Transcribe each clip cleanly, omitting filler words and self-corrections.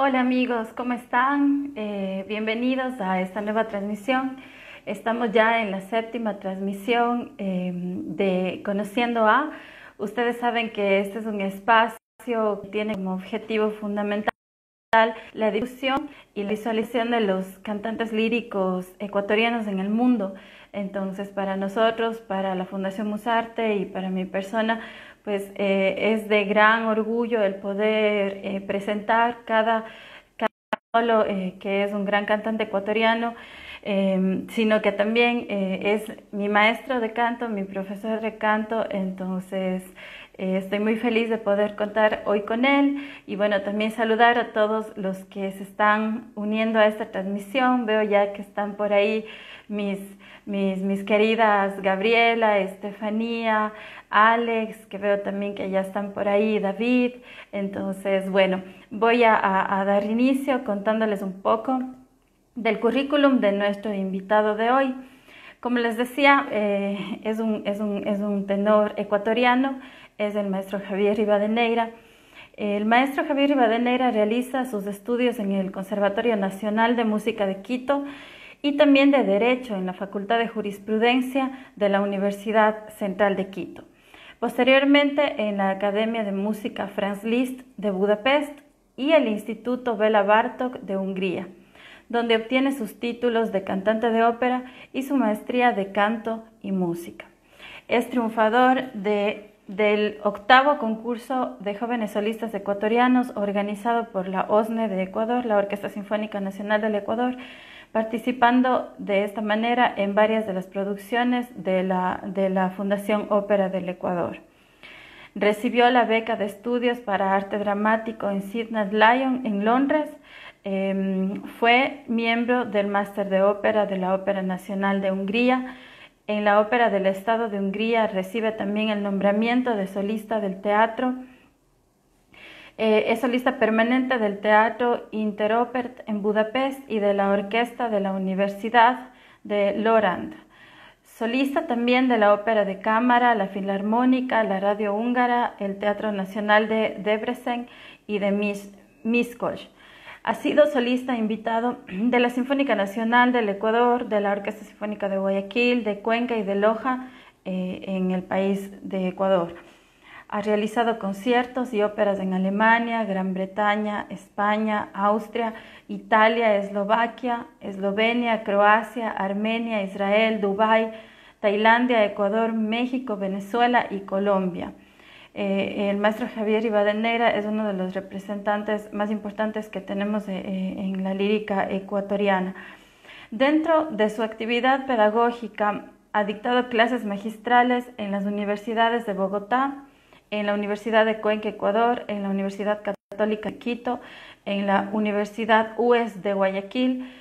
Hola amigos, ¿cómo están? Bienvenidos a esta nueva transmisión. Estamos ya en la séptima transmisión de Conociendo a. Ustedes saben que este es un espacio que tiene como objetivo fundamental la difusión y la visualización de los cantantes líricos ecuatorianos en el mundo. Entonces, para nosotros, para la Fundación Musarte y para mi persona, pues es de gran orgullo el poder presentar cada solo que es un gran cantante ecuatoriano, sino que también es mi maestro de canto, mi profesor de canto. Entonces estoy muy feliz de poder contar hoy con él y bueno, también saludar a todos los que se están uniendo a esta transmisión. Veo ya que están por ahí mis queridas Gabriela, Estefanía, Alex, que veo también que ya están por ahí, David. Entonces, bueno, voy a dar inicio contándoles un poco del currículum de nuestro invitado de hoy. Como les decía, es un tenor ecuatoriano, es el maestro Javier Rivadeneira. El maestro Javier Rivadeneira realiza sus estudios en el Conservatorio Nacional de Música de Quito y también de Derecho en la Facultad de Jurisprudencia de la Universidad Central de Quito. Posteriormente en la Academia de Música Franz Liszt de Budapest y el Instituto Béla Bartók de Hungría, donde obtiene sus títulos de cantante de ópera y su maestría de canto y música. Es triunfador del octavo concurso de jóvenes solistas ecuatorianos organizado por la OSNE de Ecuador, la Orquesta Sinfónica Nacional del Ecuador, participando de esta manera en varias de las producciones de la Fundación Ópera del Ecuador. Recibió la beca de estudios para arte dramático en Sidney Lyon en Londres. Fue miembro del Máster de Ópera de la Ópera Nacional de Hungría. En la Ópera del Estado de Hungría recibe también el nombramiento de solista del teatro. Es solista permanente del Teatro Interopert en Budapest y de la Orquesta de la Universidad de Lorand. Solista también de la Ópera de Cámara, la Filarmónica, la Radio Húngara, el Teatro Nacional de Debrecen y de Miskolc. Ha sido solista invitado de la Sinfónica Nacional del Ecuador, de la Orquesta Sinfónica de Guayaquil, de Cuenca y de Loja en el país de Ecuador. Ha realizado conciertos y óperas en Alemania, Gran Bretaña, España, Austria, Italia, Eslovaquia, Eslovenia, Croacia, Armenia, Israel, Dubái, Tailandia, Ecuador, México, Venezuela y Colombia. El maestro Javier Rivadeneira es uno de los representantes más importantes que tenemos en la lírica ecuatoriana. Dentro de su actividad pedagógica, ha dictado clases magistrales en las universidades de Bogotá, en la Universidad de Cuenca, Ecuador, en la Universidad Católica de Quito, en la Universidad UES de Guayaquil,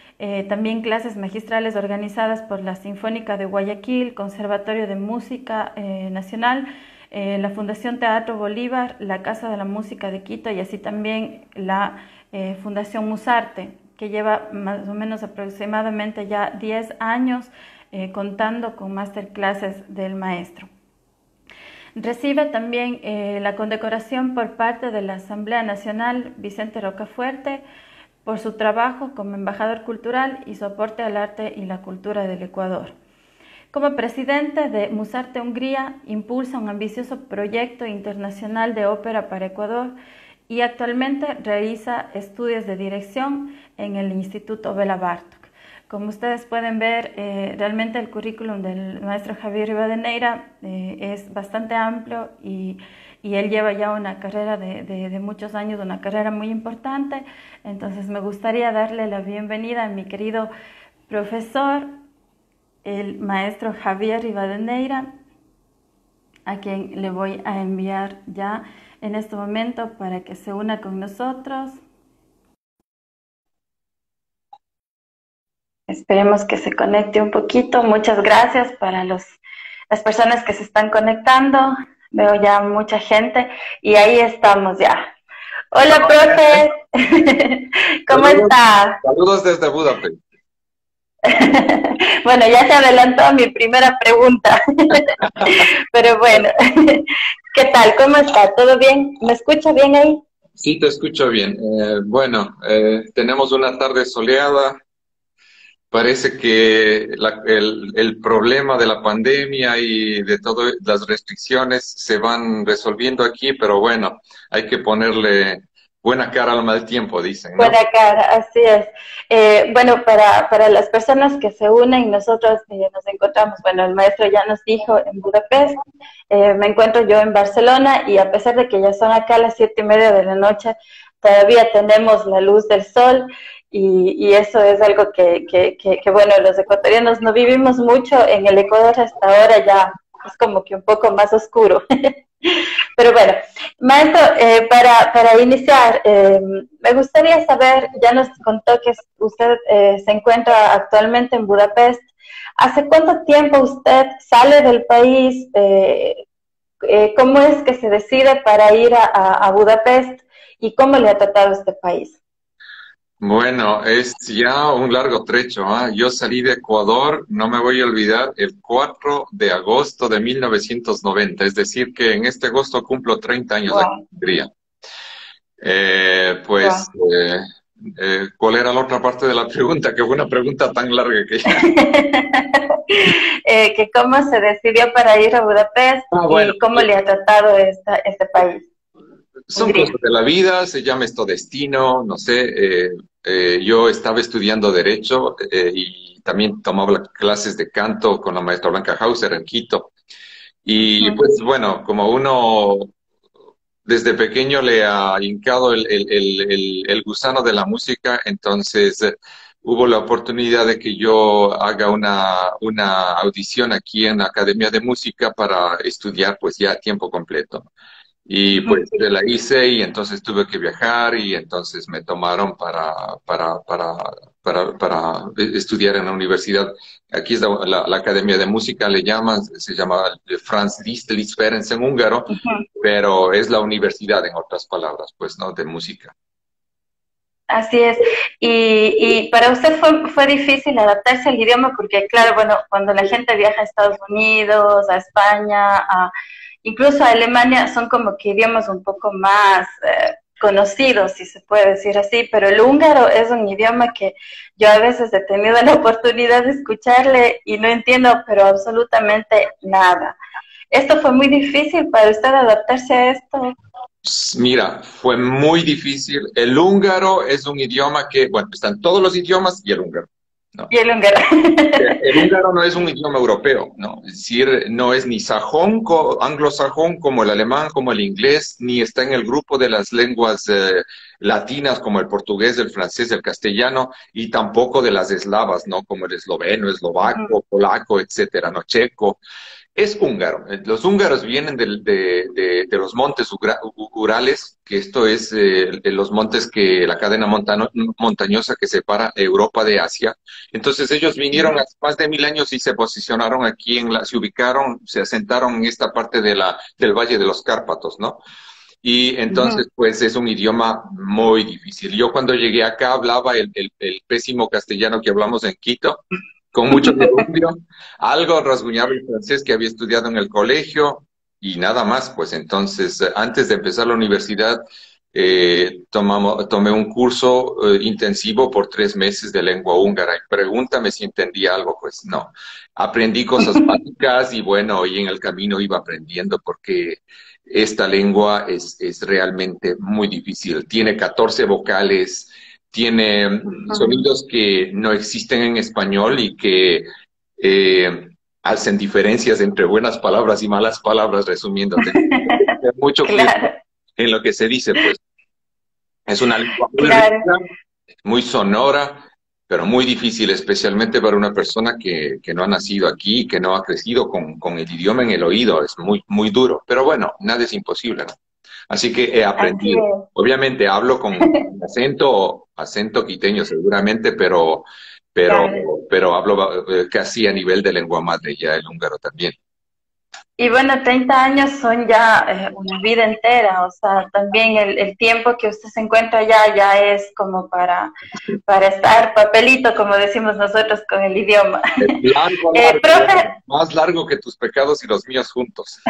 también clases magistrales organizadas por la Sinfónica de Guayaquil, Conservatorio de Música Nacional, la Fundación Teatro Bolívar, la Casa de la Música de Quito y así también la Fundación Musarte, que lleva más o menos aproximadamente ya 10 años contando con masterclasses del maestro. Recibe también la condecoración por parte de la Asamblea Nacional Vicente Rocafuerte por su trabajo como embajador cultural y su aporte al arte y la cultura del Ecuador. Como presidente de Musarte Hungría, impulsa un ambicioso proyecto internacional de ópera para Ecuador y actualmente realiza estudios de dirección en el Instituto Béla Bartók. Como ustedes pueden ver, realmente el currículum del maestro Javier Rivadeneira es bastante amplio y él lleva ya una carrera de muchos años, una carrera muy importante. Entonces me gustaría darle la bienvenida a mi querido profesor, el maestro Javier Rivadeneira, a quien le voy a enviar ya en este momento para que se una con nosotros. Esperemos que se conecte un poquito. Muchas gracias para las personas que se están conectando. Veo ya mucha gente y ahí estamos ya. Hola, profe. ¿Cómo está? Saludos desde Budapest. Bueno, ya se adelantó mi primera pregunta. Pero bueno, ¿qué tal? ¿Cómo está? ¿Todo bien? ¿Me escucha bien ahí? Sí, te escucho bien. Bueno, tenemos una tarde soleada. Parece que el problema de la pandemia y de todas las restricciones se van resolviendo aquí, pero bueno, hay que ponerle buena cara al mal tiempo, dicen, ¿no? Buena cara, así es. Bueno, para las personas que se unen, nosotros nos encontramos, bueno, el maestro ya nos dijo en Budapest, me encuentro yo en Barcelona y a pesar de que ya son acá las 7:30 de la noche, todavía tenemos la luz del sol y eso es algo que, bueno, los ecuatorianos no vivimos mucho, en el Ecuador hasta ahora ya es como que un poco más oscuro. Pero bueno, maestro, para iniciar, me gustaría saber, ya nos contó que usted se encuentra actualmente en Budapest. ¿Hace cuánto tiempo usted sale del país? ¿Cómo es que se decide para ir a Budapest y cómo le ha tratado este país? Bueno, es ya un largo trecho, ¿ah? Yo salí de Ecuador, no me voy a olvidar, el 4 de agosto de 1990, es decir, que en este agosto cumplo 30 años aquí Wow, en Hungría. wow. Pues, ¿cuál era la otra parte de la pregunta? Que fue una pregunta tan larga que ya... Que cómo se decidió para ir a Budapest Ah, bueno, y cómo le ha tratado este país, son Hungría. cosas de la vida, se llama esto destino, no sé. Yo estaba estudiando Derecho y también tomaba clases de canto con la maestra Blanca Hauser en Quito. Y Ujú. pues bueno, como uno desde pequeño le ha hincado el gusano de la música, entonces hubo la oportunidad de que yo haga una audición aquí en la Academia de Música para estudiar pues ya a tiempo completo. Y Ujú. pues la hice y entonces tuve que viajar y entonces me tomaron para estudiar en la universidad. Aquí es la Academia de Música, le llaman, se llama Franz Liszt Ferenc en húngaro, Ujú. pero es la universidad en otras palabras, pues, ¿no? De música. Así es. Y para usted fue difícil adaptarse al idioma porque, claro, bueno, cuando la gente viaja a Estados Unidos, a España, incluso a Alemania, son como que idiomas un poco más conocidos, si se puede decir así, pero el húngaro es un idioma que yo a veces he tenido la oportunidad de escucharle y no entiendo, pero absolutamente nada. ¿Esto fue muy difícil para usted adaptarse a esto? Mira, fue muy difícil. El húngaro es un idioma que, bueno, están todos los idiomas y el húngaro, ¿no? Y el húngaro. El húngaro no es un idioma europeo, ¿no? Es decir, no es ni sajón, anglosajón como el alemán, como el inglés, ni está en el grupo de las lenguas latinas como el portugués, el francés, el castellano, y tampoco de las eslavas, ¿no? Como el esloveno, eslovaco, polaco, etcétera, ¿no? Checo. Es húngaro. Los húngaros vienen de los montes Urales, que esto es los montes que la cadena montañosa que separa Europa de Asia. Entonces ellos vinieron hace más de 1000 años y se posicionaron aquí se ubicaron, se asentaron en esta parte del Valle de los Cárpatos, ¿no? Y entonces, pues es un idioma muy difícil. Yo cuando llegué acá hablaba el pésimo castellano que hablamos en Quito, con mucho gerundio, algo rasguñaba el francés que había estudiado en el colegio y nada más. Pues entonces, antes de empezar la universidad, tomé un curso intensivo por 3 meses de lengua húngara. Y pregúntame si entendí algo, pues no. Aprendí cosas básicas y bueno, y en el camino iba aprendiendo porque esta lengua es realmente muy difícil. Tiene 14 vocales, tiene sonidos que no existen en español y que hacen diferencias entre buenas palabras y malas palabras, resumiéndote. Mucho cuidado Claro, en lo que se dice, pues. Es una lengua muy claro. rica, muy sonora, pero muy difícil, especialmente para una persona que no ha nacido aquí, que no ha crecido con el idioma en el oído. Es muy, muy duro. Pero bueno, nada es imposible, ¿no? Así que he Así aprendido. es. Obviamente hablo con acento quiteño seguramente, pero, Claro. pero hablo casi a nivel de lengua madre, ya el húngaro también. Y bueno, 30 años son ya una vida entera, o sea, también el tiempo que usted se encuentra allá ya es como para estar papelito, como decimos nosotros con el idioma. Es largo, largo, Profe, más largo que tus pecados y los míos juntos.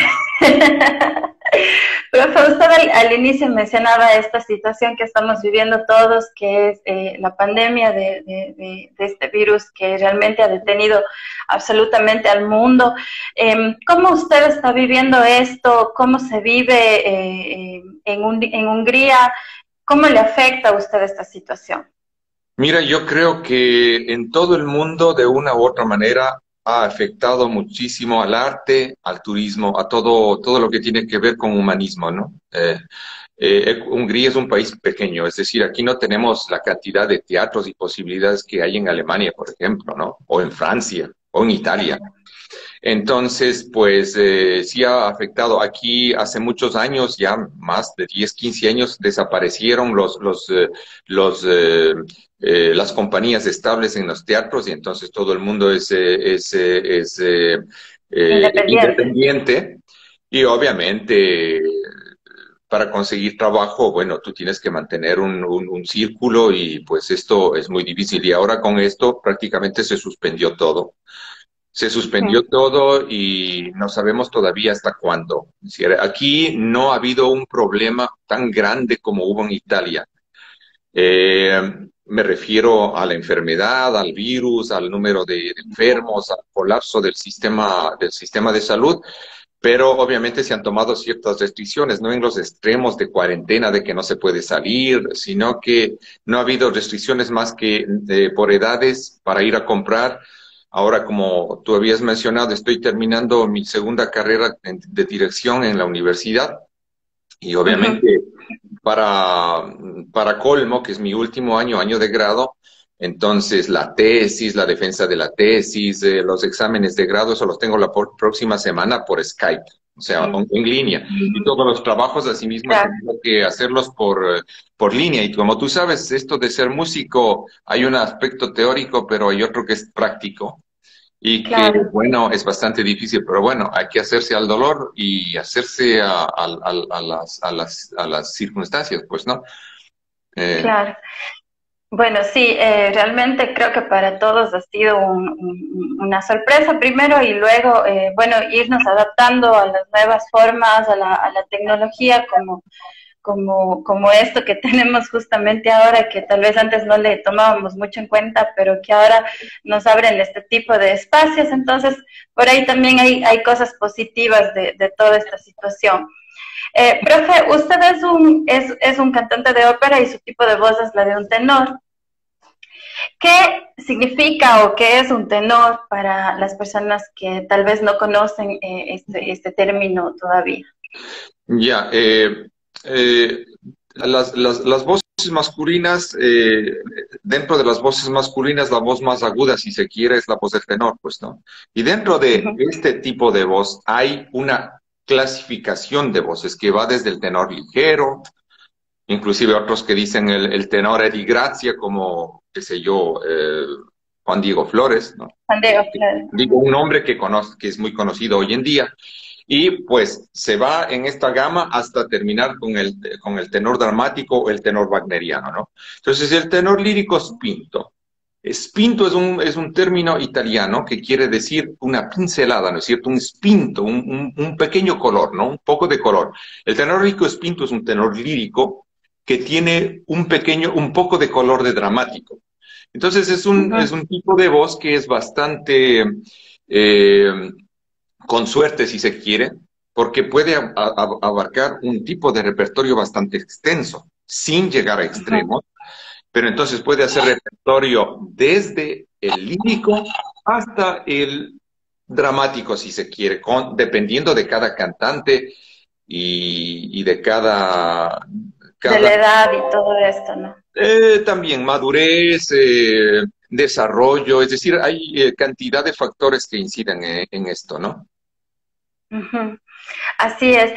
Profe, usted al inicio mencionaba esta situación que estamos viviendo todos, que es la pandemia de este virus que realmente ha detenido absolutamente al mundo. ¿Cómo usted está viviendo esto? ¿Cómo se vive en Hungría? ¿Cómo le afecta a usted esta situación? Mira, yo creo que en todo el mundo, de una u otra manera, ha afectado muchísimo al arte, al turismo, a todo lo que tiene que ver con humanismo, ¿no? Hungría es un país pequeño, es decir, aquí no tenemos la cantidad de teatros y posibilidades que hay en Alemania, por ejemplo, ¿no? O en Francia, o en Italia. Entonces, pues sí ha afectado. Aquí hace muchos años, ya más de 10, 15 años, desaparecieron las compañías estables en los teatros y entonces todo el mundo es Independiente. independiente y obviamente para conseguir trabajo, bueno, tú tienes que mantener un círculo y pues esto es muy difícil y ahora con esto prácticamente se suspendió todo. Se suspendió todo y no sabemos todavía hasta cuándo. Es decir, aquí no ha habido un problema tan grande como hubo en Italia. Me refiero a la enfermedad, al virus, al número de enfermos, al colapso del sistema de salud, pero obviamente se han tomado ciertas restricciones, no en los extremos de cuarentena, de que no se puede salir, sino que no ha habido restricciones más que por edades para ir a comprar. Ahora, como tú habías mencionado, estoy terminando mi segunda carrera de dirección en la universidad y Ujú. obviamente para, para colmo, que es mi último año, año de grado, entonces la tesis, la defensa de la tesis, los exámenes de grado, eso los tengo la próxima semana por Skype, o sea, en línea. Y todos los trabajos, asimismo, he Claro, tenido que hacerlos por línea. Y como tú sabes, esto de ser músico, hay un aspecto teórico, pero hay otro que es práctico. Y que, claro. bueno, es bastante difícil, pero bueno, hay que hacerse al dolor y hacerse a las circunstancias, pues, ¿no? Eh, Claro. Bueno, sí, realmente creo que para todos ha sido una sorpresa primero y luego, bueno, irnos adaptando a las nuevas formas, a la tecnología como esto que tenemos justamente ahora, que tal vez antes no le tomábamos mucho en cuenta, pero que ahora nos abren este tipo de espacios. Entonces, por ahí también hay cosas positivas de toda esta situación. Profe, usted es un cantante de ópera y su tipo de voz es la de un tenor. ¿Qué significa o qué es un tenor para las personas que tal vez no conocen este término todavía? ya, las voces masculinas, dentro de las voces masculinas, la voz más aguda, si se quiere, es la voz del tenor, pues, ¿no? Y dentro Uh de -huh. este tipo de voz hay una clasificación de voces que va desde el tenor ligero, inclusive otros que dicen el tenor Eddie Grazia, como, qué sé yo, Juan Diego Flores, ¿no? Pandeo, claro. Uh Digo, -huh. un nombre que es muy conocido hoy en día. Y pues se va en esta gama hasta terminar con el tenor dramático o el tenor wagneriano, ¿no? Entonces, el tenor lírico es pinto. Spinto es un término italiano que quiere decir una pincelada, ¿no es cierto? Un spinto, un pequeño color, ¿no? Un poco de color. El tenor lírico spinto es un tenor lírico que tiene un poco de color de dramático. Entonces Uh es -huh. un tipo de voz que es bastante eh, con suerte, si se quiere, porque puede abarcar un tipo de repertorio bastante extenso, sin llegar a Uh -huh. extremos, pero entonces puede hacer repertorio desde el lírico hasta el dramático, si se quiere, dependiendo de cada cantante y de De cada la edad y todo esto, ¿no? también madurez, desarrollo, es decir, hay cantidad de factores que inciden en esto, ¿no? Uh -huh. Así es.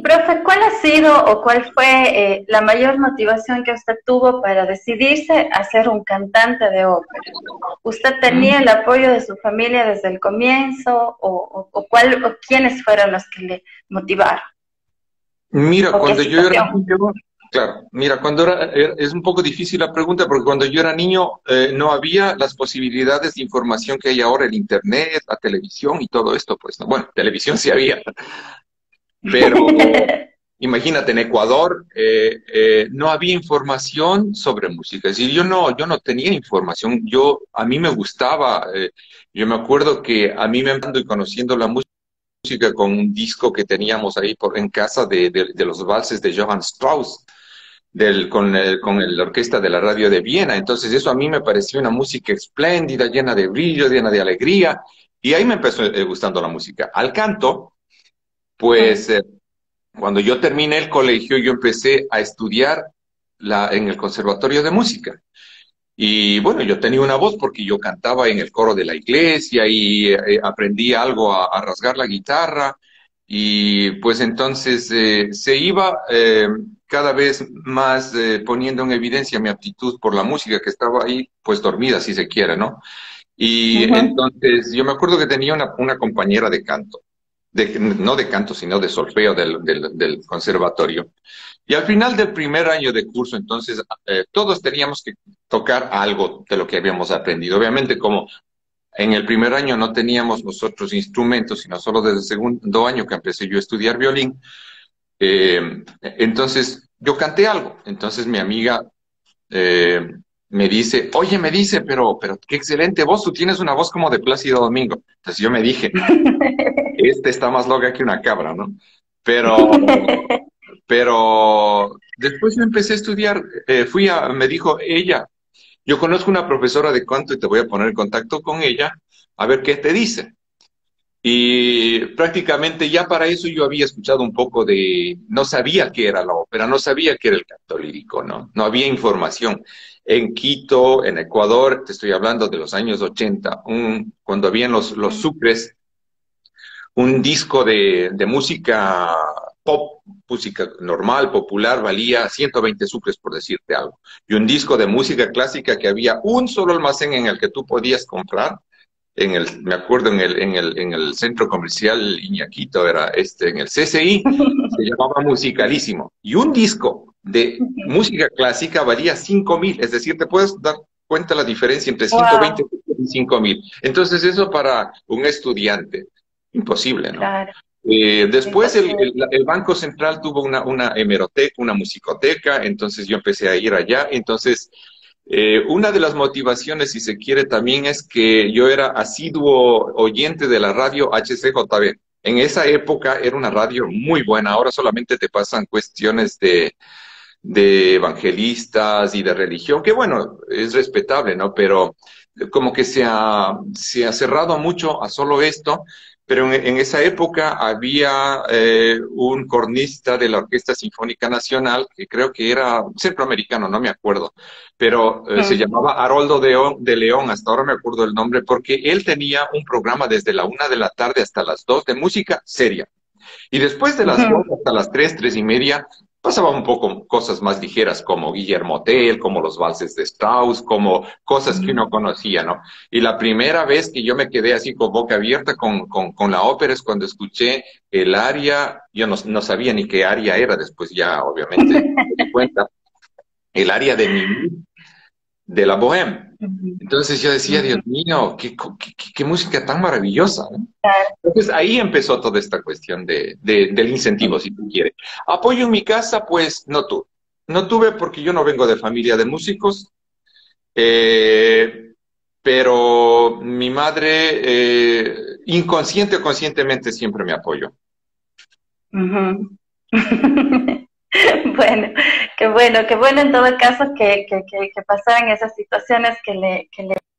Profe, ¿cuál ha sido o cuál fue la mayor motivación que usted tuvo para decidirse a ser un cantante de ópera? ¿Usted tenía el apoyo de su familia desde el comienzo o quiénes fueron los que le motivaron? Mira, ¿O qué cuando yo era situación? niño, claro, mira, es un poco difícil la pregunta porque cuando yo era niño no había las posibilidades de información que hay ahora, el internet, la televisión y todo esto, pues, ¿no? Bueno, televisión sí había, pero imagínate, en Ecuador no había información sobre música. Es decir, yo no tenía información. A mí me gustaba, yo me acuerdo que a mí me ando y conociendo la música con un disco que teníamos ahí en casa de los valses de Johann Strauss, con la orquesta de la radio de Viena. Entonces eso a mí me pareció una música espléndida, llena de brillo, llena de alegría, y ahí me empezó gustando la música. Al canto, pues cuando yo terminé el colegio, yo empecé a estudiar en el Conservatorio de Música. Y bueno, yo tenía una voz porque yo cantaba en el coro de la iglesia y aprendí algo a rasgar la guitarra. Y pues entonces se iba cada vez más poniendo en evidencia mi aptitud por la música que estaba ahí, pues dormida si se quiere, ¿no? Y Ujú. entonces yo me acuerdo que tenía una compañera de canto, no de canto, sino de solfeo del conservatorio. Y al final del primer año de curso, entonces, todos teníamos que tocar algo de lo que habíamos aprendido. Obviamente, como en el primer año no teníamos nosotros instrumentos, sino solo desde el segundo año que empecé yo a estudiar violín, entonces yo canté algo. Entonces mi amiga eh, me dice, oye, me dice, pero qué excelente voz, tú tienes una voz como de Plácido Domingo. Entonces yo me dije, este está más loca que una cabra, ¿no? Pero después yo empecé a estudiar, me dijo ella, yo conozco una profesora de canto y te voy a poner en contacto con ella a ver qué te dice. Y prácticamente ya para eso yo había escuchado un poco no sabía qué era la ópera, no sabía qué era el canto lírico, ¿no? No había información. En Quito, en Ecuador, te estoy hablando de los años 80, cuando habían los sucres, un disco de música pop, música normal, popular, valía 120 sucres, por decirte algo. Y un disco de música clásica que había un solo almacén en el que tú podías comprar, me acuerdo en el centro comercial Iñaquito, era en el CCI, se llamaba Musicalísimo. Y un disco de música clásica valía 5.000, es decir, te puedes dar cuenta la diferencia entre 120 Wow, y 5.000. Entonces eso para un estudiante, imposible, ¿no? claro, Después imposible. el Banco Central tuvo una hemeroteca, una musicoteca, entonces yo empecé a ir allá. Entonces, una de las motivaciones, si se quiere, también es que yo era asiduo oyente de la radio HCJB. En esa época era una radio muy buena, ahora solamente te pasan cuestiones de evangelistas y de religión, que bueno, es respetable, ¿no? Pero como que se ha cerrado mucho a solo esto, pero en esa época había un cornista de la Orquesta Sinfónica Nacional, que creo que era centroamericano, no me acuerdo, pero se Ujú. llamaba Haroldo de León, hasta ahora me acuerdo el nombre, porque él tenía un programa desde la 1 de la tarde hasta las 2 de música seria. Y después de las 2 Ujú. hasta las 3, 3:30, pasaba un poco cosas más ligeras como Guillermo Tell, como los valses de Strauss, como cosas que uno conocía, ¿no? Y la primera vez que yo me quedé así con boca abierta con la ópera es cuando escuché el aria, yo no sabía ni qué aria era, después ya obviamente me di cuenta, el aria de Mimi de la Bohème. Ujú. Entonces yo decía, Dios Ujú. mío, qué música tan maravillosa, ¿no? Claro. Entonces ahí empezó toda esta cuestión del incentivo, si tú quieres. Apoyo en mi casa, pues no tuve. No tuve porque yo no vengo de familia de músicos, eh, pero mi madre, inconsciente o conscientemente, siempre me apoyó. Ujú. Bueno, qué bueno en todo caso que pasaran esas situaciones que le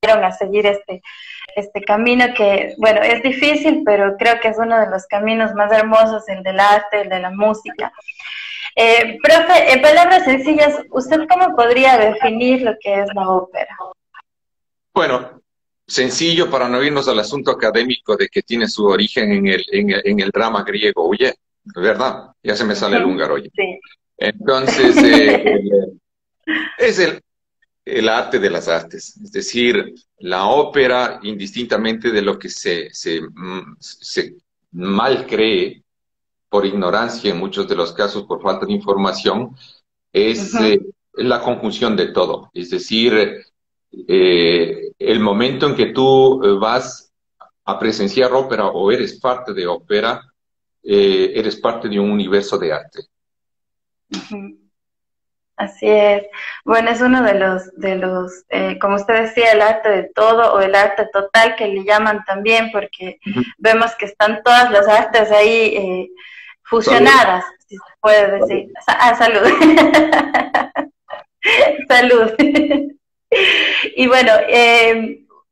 dieron a seguir este camino que, bueno, es difícil, pero creo que es uno de los caminos más hermosos, el del arte, el de la música. Profe, en palabras sencillas, ¿usted cómo podría definir lo que es la ópera? Bueno, sencillo para no irnos al asunto académico de que tiene su origen en el drama griego. Oye, ¿verdad? Ya se me sale el Ujú. húngaro, oye. Sí. Entonces, es el arte de las artes, es decir, la ópera, indistintamente de lo que se mal cree por ignorancia en muchos de los casos, por falta de información, es Ujú. la conjunción de todo. Es decir, el momento en que tú vas a presenciar ópera o eres parte de ópera, eres parte de un universo de arte. Ujú. Así es. Bueno, es uno de como usted decía, el arte de todo o el arte total que le llaman también, porque Ujú. vemos que están todas las artes ahí Salud. fusionadas, si se puede Salud. decir. Salud. Salud. Y bueno,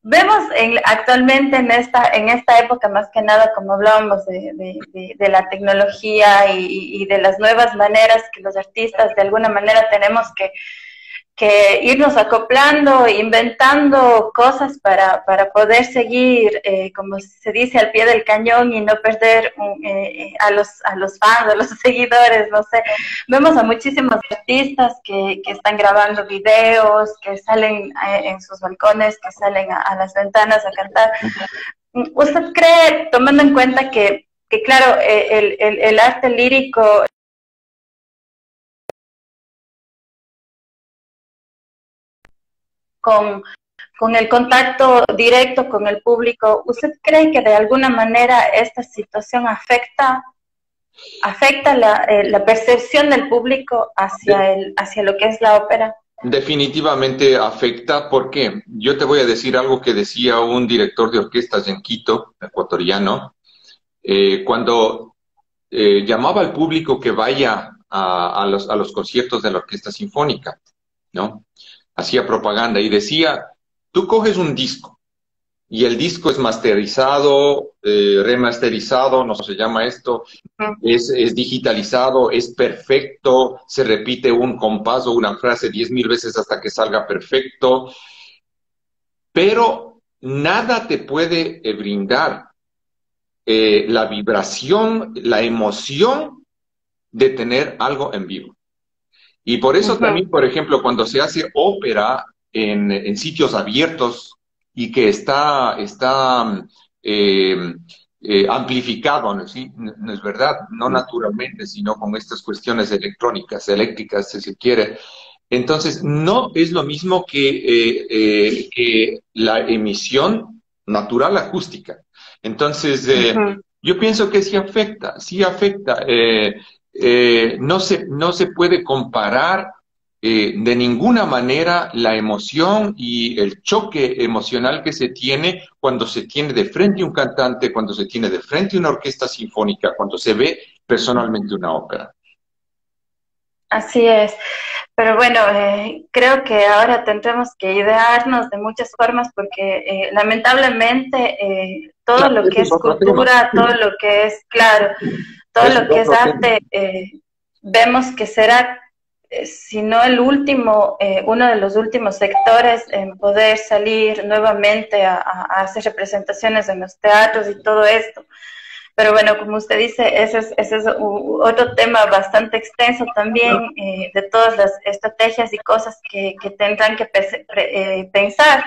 vemos actualmente en esta época, más que nada, como hablábamos de la tecnología y de las nuevas maneras que los artistas de alguna manera tenemos que irnos acoplando, inventando cosas para poder seguir, como se dice, al pie del cañón y no perder a los fans, a los seguidores, no sé. Vemos a muchísimos artistas que están grabando videos, que salen en sus balcones, que salen a las ventanas a cantar. ¿Usted cree, tomando en cuenta que claro, el arte lírico con el contacto directo con el público, ¿usted cree que de alguna manera esta situación afecta la percepción del público hacia lo que es la ópera? Definitivamente afecta, porque yo te voy a decir algo que decía un director de orquestas en Quito, ecuatoriano, cuando llamaba al público que vaya a los conciertos de la Orquesta Sinfónica, ¿no? Hacía propaganda y decía, tú coges un disco y el disco es masterizado, remasterizado, no se llama esto, es digitalizado, es perfecto, se repite un compás o una frase 10.000 veces hasta que salga perfecto, pero nada te puede brindar la vibración, la emoción de tener algo en vivo. Y por eso también, por ejemplo, cuando se hace ópera en sitios abiertos y que está amplificado, ¿no? ¿Sí? No es verdad, no naturalmente, sino con estas cuestiones electrónicas, eléctricas, si se quiere. Entonces, no es lo mismo que la emisión natural acústica. Entonces, yo pienso que sí afecta, sí afecta. No se puede comparar de ninguna manera la emoción y el choque emocional que se tiene cuando se tiene de frente un cantante, cuando se tiene de frente una orquesta sinfónica, cuando se ve personalmente una ópera. Así es. Pero bueno, creo que ahora tendremos que idearnos de muchas formas porque lamentablemente todo Claro, lo ese que es es otro tema. cultura, todo lo que es, claro, todo Ese es lo que es otro tema. arte, vemos que será, si no el último, uno de los últimos sectores en poder salir nuevamente a hacer representaciones en los teatros y todo esto. Pero bueno, como usted dice, ese es otro tema bastante extenso también, de todas las estrategias y cosas que tendrán que pensar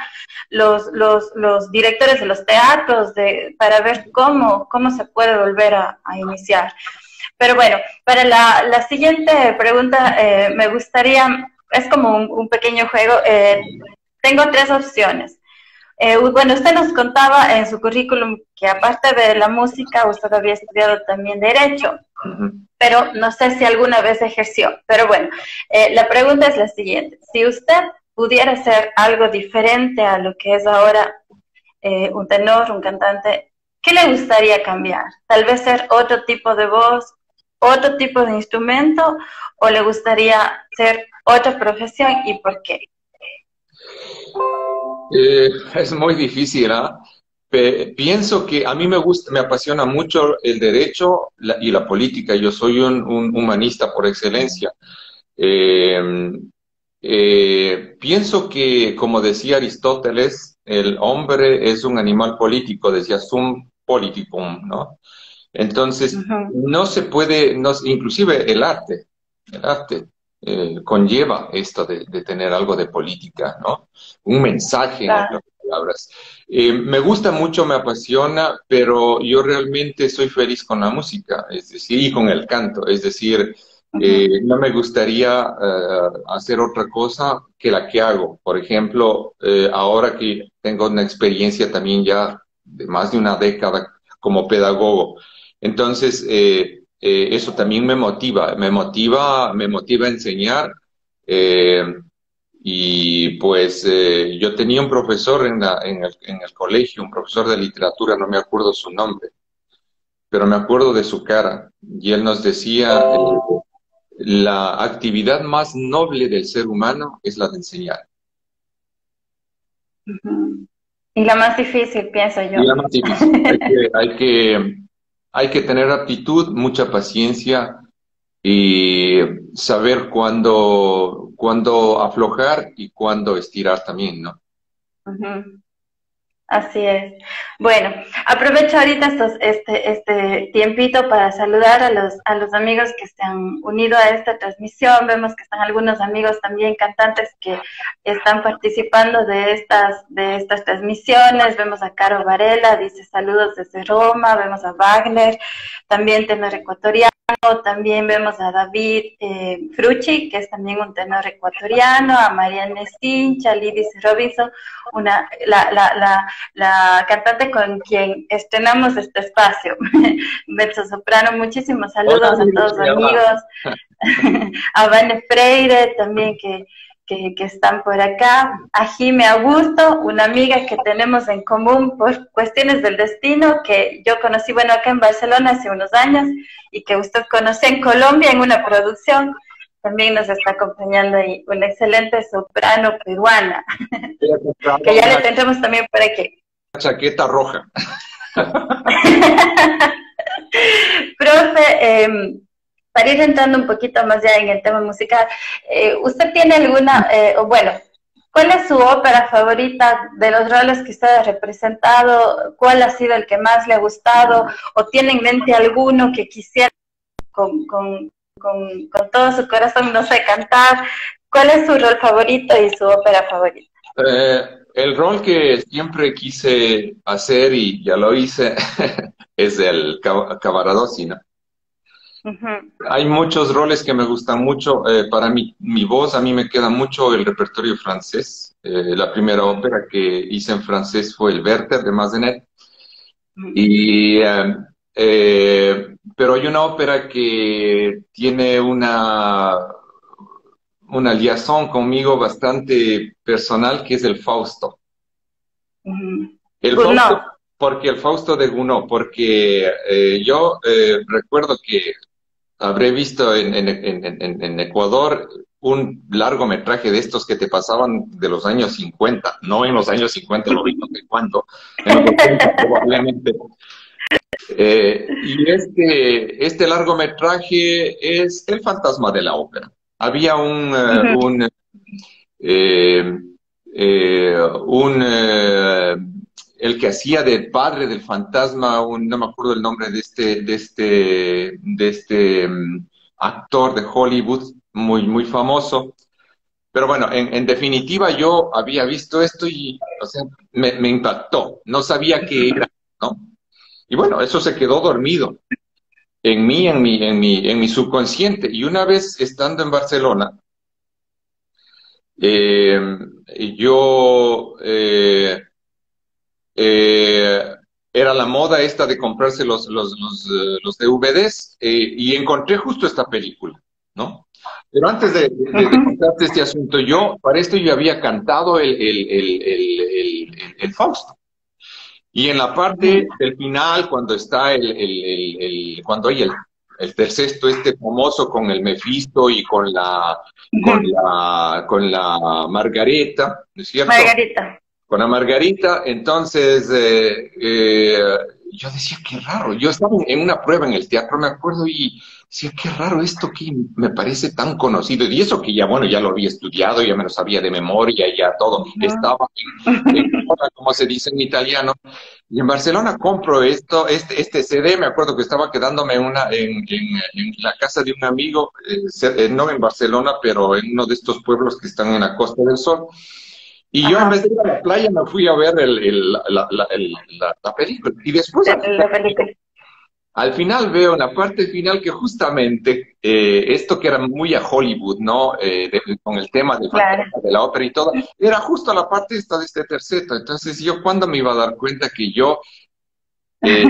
los directores de los teatros para ver cómo se puede volver a iniciar. Pero bueno, para la siguiente pregunta me gustaría, es como un pequeño juego, tengo tres opciones. Bueno, usted nos contaba en su currículum que aparte de la música, usted había estudiado también Derecho, pero no sé si alguna vez ejerció. Pero bueno, la pregunta es la siguiente. Si usted pudiera hacer algo diferente a lo que es ahora un tenor, un cantante, ¿qué le gustaría cambiar? Tal vez ser otro tipo de voz, otro tipo de instrumento, o le gustaría ser otra profesión y por qué. Es muy difícil, ¿ah? Pienso que a mí me apasiona mucho el derecho y la política. Yo soy un humanista por excelencia. Eh, Pienso que, como decía Aristóteles, el hombre es un animal político, decía sum politicum, ¿no? Entonces, no se puede, inclusive el arte conlleva esto de tener algo de política, ¿no? Un mensaje, en otras palabras. Me gusta mucho, me apasiona, pero yo realmente soy feliz con la música, es decir, y con el canto, es decir, no me gustaría hacer otra cosa que la que hago. Por ejemplo, ahora que tengo una experiencia también ya de más de una década como pedagogo, Entonces, eso también me motiva a enseñar. eh, y pues yo tenía un profesor en el colegio, un profesor de literatura, no me acuerdo su nombre, pero me acuerdo de su cara. Y él nos decía, la actividad más noble del ser humano es la de enseñar. Ujú. Y la más difícil, pienso yo. Y la más difícil. Hay que tener aptitud, mucha paciencia y saber cuándo aflojar y cuándo estirar también, ¿no? Ujú. Así es. Bueno, aprovecho ahorita este tiempito para saludar a los amigos que se han unido a esta transmisión. Vemos que están algunos amigos también cantantes que están participando de estas transmisiones. Vemos a Caro Varela, dice saludos desde Roma. Vemos a Wagner, también tenor ecuatoriano. También vemos a David Frucci, que es también un tenor ecuatoriano, a Marianne Sincha, Lidis Robinson, la cantante con quien estrenamos este espacio, mezzosoprano. Muchísimos saludos Hola, a todos los amigos, a Vane Freire también que están por acá, a Jime Augusto, una amiga que tenemos en común por cuestiones del destino, que yo conocí, bueno, acá en Barcelona hace unos años, y que usted conoció en Colombia en una producción. También nos está acompañando ahí una excelente soprano peruana, que ya le tendremos también por aquí. Chaqueta roja. Profe, para ir entrando un poquito más ya en el tema musical, ¿usted tiene alguna, o bueno, cuál es su ópera favorita de los roles que usted ha representado? ¿Cuál ha sido el que más le ha gustado? ¿O tiene en mente alguno que quisiera con todo su corazón, no sé, cantar? ¿Cuál es su rol favorito y su ópera favorita? El rol que siempre quise hacer y ya lo hice es el Cavaradossi, ¿no? Uh-huh. Hay muchos roles que me gustan mucho. Para mi voz, a mí me queda mucho el repertorio francés. La primera ópera que hice en francés fue El Werther de Massenet. Y, pero hay una ópera que tiene una liazón conmigo bastante personal, que es el Fausto. Uh-huh. El Fausto, porque el Fausto de Gounod, porque yo recuerdo que habré visto en Ecuador un largometraje de estos que te pasaban de los años 50, no en los años 50, lo vi no sé cuándo, en los 80 probablemente. Y este largometraje es El fantasma de la ópera. Había el que hacía de padre del fantasma, no me acuerdo el nombre de este actor de Hollywood muy famoso. Pero bueno, en definitiva yo había visto esto y, o sea, me impactó. No sabía qué era, ¿no? Y bueno, eso se quedó dormido en mi subconsciente. Y una vez estando en Barcelona, eh, yo eh, era la moda esta de comprarse los DVDs y encontré justo esta película, ¿no? Pero antes de contarte este asunto, para esto yo había cantado el Fausto. Y en la parte del final, cuando está cuando hay el terceto este famoso con el Mefisto y con la Margareta, ¿no es cierto? Margarita. Con la Margarita, entonces yo decía, qué raro. Yo estaba en una prueba en el teatro, me acuerdo, y decía, qué raro esto que me parece tan conocido. Y eso que ya, bueno, ya lo había estudiado, ya me lo sabía de memoria, ya todo. Estaba como se dice en italiano. Y en Barcelona compro este CD, me acuerdo que estaba quedándome en la casa de un amigo, no en Barcelona, pero en uno de estos pueblos que están en la Costa del Sol. Y yo en vez de ir a la playa me fui a ver la película. Y después al final veo en la parte final que justamente esto que era muy a Hollywood, ¿no? Con el tema de la ópera y todo, era justo la parte esta de este terceto. Entonces yo, ¿cuándo me iba a dar cuenta que yo eh,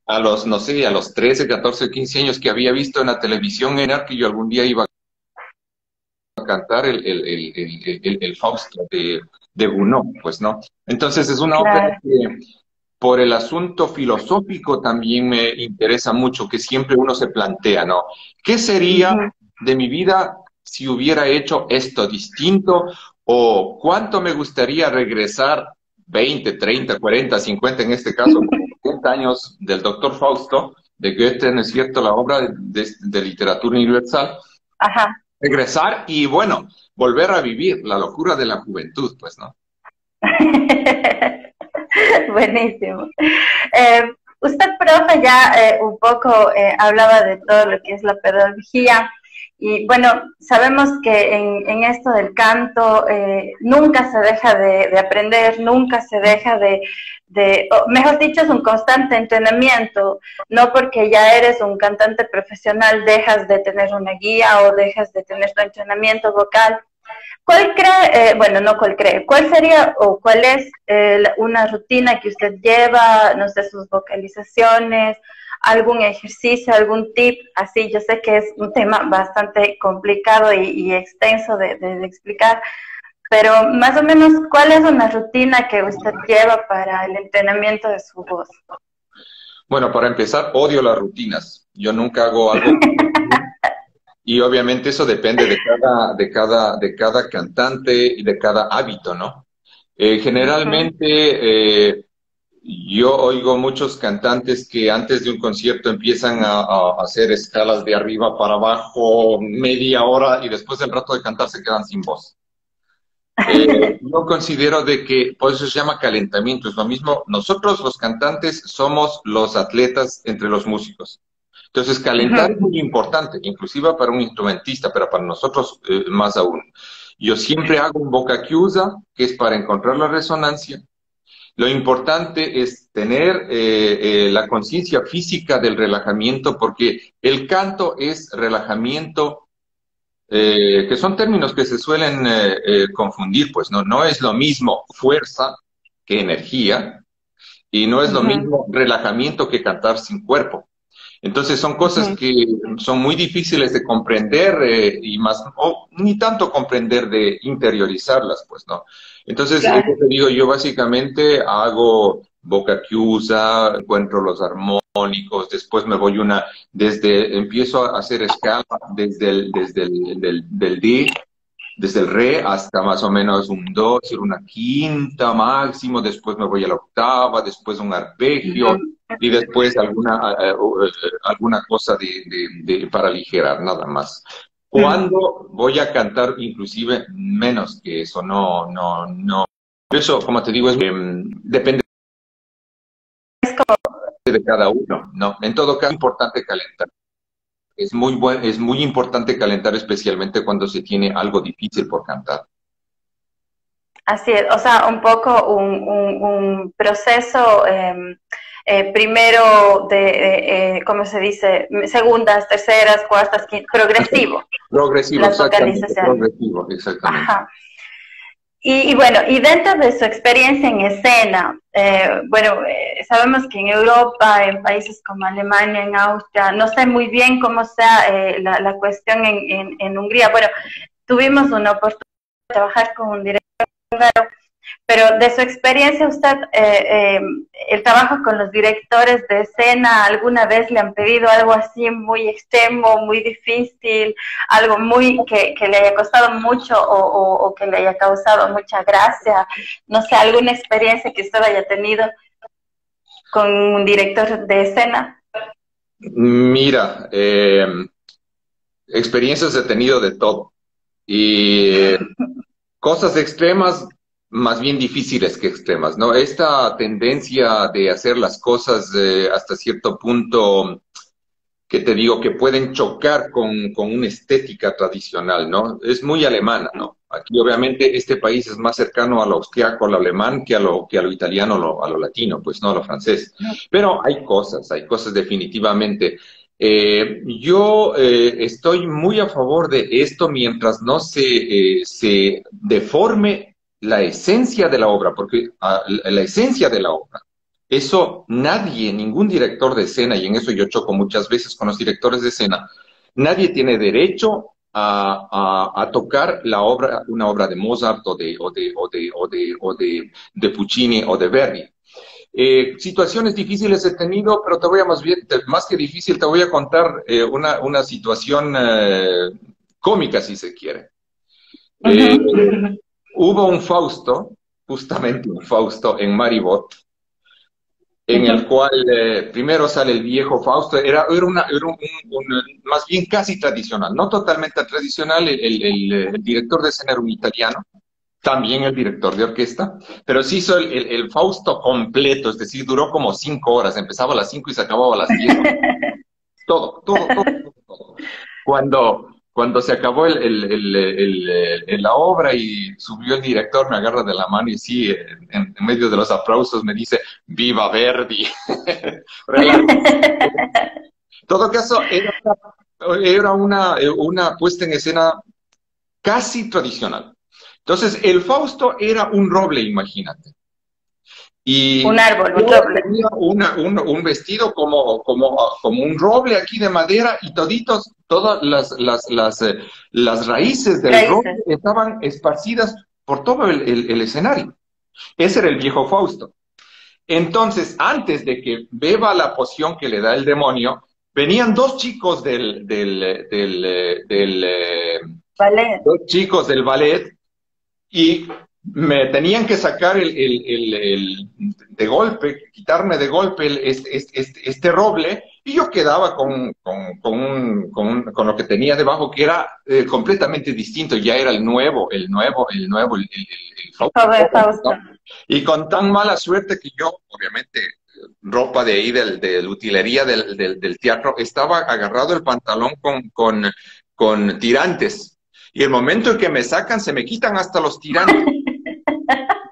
a los, no sé, a los 13, 14, 15 años que había visto en la televisión en que yo algún día iba a cantar el Fausto de Gounod, pues, ¿no? Entonces es una ópera Claro. que por el asunto filosófico también me interesa mucho, que siempre uno se plantea, ¿no? ¿Qué sería Ujú. de mi vida si hubiera hecho esto distinto? ¿O cuánto me gustaría regresar 20, 30, 40, 50, en este caso, como 40 años del doctor Fausto, de Goethe, ¿no es cierto?, la obra de literatura universal, Ajá. regresar y, bueno, volver a vivir la locura de la juventud, pues, ¿no? Buenísimo. Usted, profe, ya un poco hablaba de todo lo que es la pedagogía y bueno, sabemos que en esto del canto nunca se deja de aprender, nunca se deja o mejor dicho, es un constante entrenamiento, no porque ya eres un cantante profesional dejas de tener una guía o dejas de tener tu entrenamiento vocal. ¿Cuál cree, bueno, no cuál cree, cuál sería o cuál es una rutina que usted lleva, no sé, sus vocalizaciones, algún ejercicio, algún tip? Así, yo sé que es un tema bastante complicado y extenso de explicar, pero más o menos, ¿cuál es una rutina que usted lleva para el entrenamiento de su voz? Bueno, para empezar, odio las rutinas. Yo nunca hago algo y obviamente eso depende de cada cantante y de cada hábito, ¿no? Ujú. Generalmente yo oigo muchos cantantes que antes de un concierto empiezan a hacer escalas de arriba para abajo media hora y después del rato de cantar se quedan sin voz. Yo considero de que, por eso se llama calentamiento, es lo mismo, nosotros los cantantes somos los atletas entre los músicos. Entonces, calentar es Ujú. muy importante, inclusive para un instrumentista, pero para nosotros más aún. Yo siempre hago un boca chiusa, que es para encontrar la resonancia. Lo importante es tener la conciencia física del relajamiento, porque el canto es relajamiento, que son términos que se suelen confundir, pues no, no es lo mismo fuerza que energía, y no es lo Ujú. mismo relajamiento que cantar sin cuerpo. Entonces son cosas Ujú. que son muy difíciles de comprender y más, o ni tanto comprender de interiorizarlas, pues, ¿no? Entonces, Claro. ¿qué te digo? Yo básicamente hago boca chiusa, encuentro los armónicos, después me voy empiezo a hacer escala del D, desde el re hasta más o menos un do, una quinta máximo, después me voy a la octava, después un arpegio Ujú. y después alguna cosa para aligerar, nada más. Ujú. Cuando voy a cantar, inclusive menos que eso, no, no, no. Eso, como te digo, depende Es como, de cada uno, ¿no? En todo caso, es importante calentar. Es muy importante calentar, especialmente cuando se tiene algo difícil por cantar. así es, o sea, un poco un proceso primero ¿cómo se dice? Segundas, terceras, cuartas, quintas, progresivo, Progresivo, las exactamente, vocalizaciones. progresivo, exactamente. Ajá. Y bueno, y dentro de su experiencia en escena, bueno, sabemos que en Europa, en países como Alemania, en Austria, no sé muy bien cómo sea la cuestión en Hungría. Bueno, tuvimos una oportunidad de trabajar con un director, pero de su experiencia, usted, el trabajo con los directores de escena, ¿alguna vez le han pedido algo así muy extremo, muy difícil, algo muy que le haya costado mucho o que le haya causado mucha gracia? No sé, alguna experiencia que usted haya tenido con un director de escena. Mira, experiencias he tenido de todo. Y cosas extremas, más bien difíciles que extremas, ¿no? Esta tendencia de hacer las cosas hasta cierto punto que te digo que pueden chocar con una estética tradicional, ¿no? Es muy alemana, ¿no? Aquí obviamente este país es más cercano al austriaco, al alemán, que a lo italiano, a lo latino, pues no a lo francés. Pero hay cosas definitivamente. Yo estoy muy a favor de esto mientras no se deforme la esencia de la obra, porque la esencia de la obra Eso nadie, ningún director de escena, y en eso yo choco muchas veces con los directores de escena, nadie tiene derecho a tocar la obra, una obra de Mozart de Puccini o de Verdi. Situaciones difíciles he tenido, pero te voy a más que difícil, te voy a contar una situación cómica, si se quiere. Hubo un Fausto, justamente un Fausto en Maribot, en el cual primero sale el viejo Fausto, era más bien casi tradicional, no totalmente tradicional, el director de escena era un italiano, también el director de orquesta, pero sí hizo el Fausto completo, es decir, duró como 5 horas, empezaba a las 5 y se acababa a las 10. Todo. Cuando se acabó la obra y subió el director, me agarra de la mano y sí, en medio de los aplausos me dice, ¡Viva Verdi! En todo caso, era una puesta en escena casi tradicional. Entonces, el Fausto era un roble, imagínate. Y un árbol, un roble. tenía un vestido como un roble aquí de madera y todas las raíces del roble estaban esparcidas por todo el escenario. Ese era el viejo Fausto. Entonces, antes de que beba la poción que le da el demonio, venían dos chicos ballet. Dos chicos del ballet y me tenían que sacar de golpe, quitarme de golpe este roble, y yo quedaba con lo que tenía debajo, que era completamente distinto, ya era el Fausto. Y con tan mala suerte que yo, obviamente, ropa de ahí, de utilería del teatro, estaba agarrado el pantalón con tirantes. Y el momento en que me sacan, se me quitan hasta los tirantes.